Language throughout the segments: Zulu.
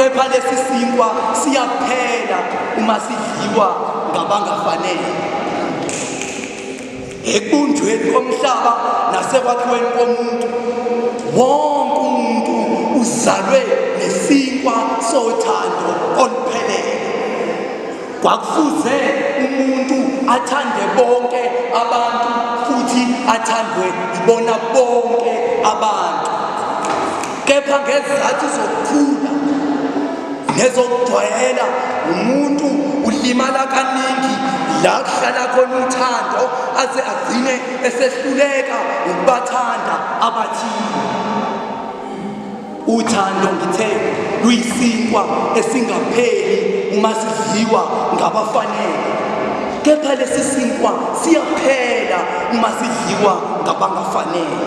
kepha lesi sinkwa siyaphela uma sidliwa ngabangafanele. Ekubunjweni komhlaba nasekwakhiweni komuntu, wonke umuntu uzalwe nesinkwa sothando oluphelele. Kwakufuze umuntu athande bonke abantu futhi athandwe ibona bonke abantu. Kepha ngezizathu zokukhula nezokujwayela, umuntu ulimala kaningi la kuhlala khona uthando aze agcine esehluleka ukubathanda abathile. Uthando ngithe luyisinkwa esingapheli uma sidliwa ngabafanele. Kepha lesi sinkwa siyaphela uma sidliwa ngabangafanele.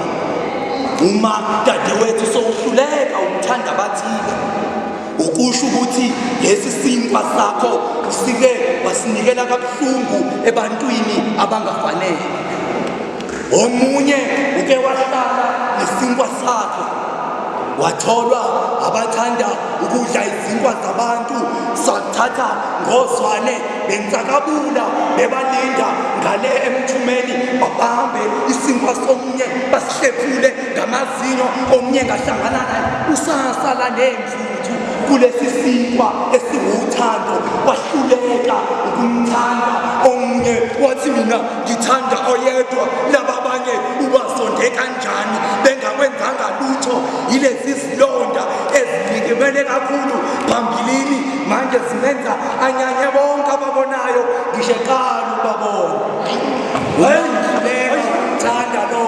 Uma dadewethu sowuhluleka ukuthanda abathile, ukusho ukuthi lesi sinkwa sakho usike wasinikela kabuhlungu ebantwini abangafanele. Omunye uke wahlala nesinkwa sakhe, watholwa abathanda ukudla izinkwa zabantu, sathatha ngozwane bensakabula bebalinda ngale emthumeni, bahambe isinkwa somunye basihlephule ngamazinyo, omunye ngahlangana naye usasala nemfuthu kulesi sinkwa esiwuthando. Wahluleka ukumthanda omunye, wathi mina ngithanda oyedwa, laba abanye ubasonde kanjani bengakwenzanga lutho. Yilezi zilonda ezinikimele kakhulu phambilini, manje zimenza anyanye bonke ababonayo ngisho eqala ubabona. Ngithanda lo,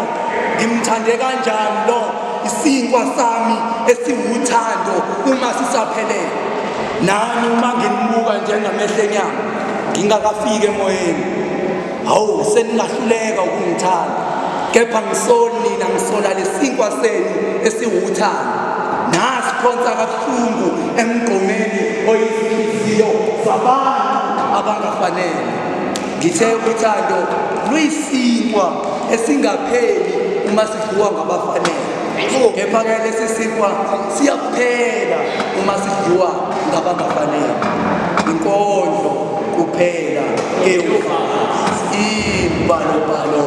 ngimthande kanjani lo isinkwa sami esiwuthando uma sisaphelele. Nami uma ngimbuka njengamehlweni yami ngingakafiki emoyeni, hawu seningahluleka ukungithanda. Kepha ngisoli nina, ngisola lesinkwa senu esiwuthando. Nasiphonsa kabuhlungu emgqomeni oyizinhliziyo zabantu abangafanele. Ngithe uthando luyisinkwa esingapheli uma sidliwa ngabafanele. Kepha-ke lesi sinkwa siyaphela uma sidliwa ngabangafanele. Inkondlo kuphela, imbalobalo.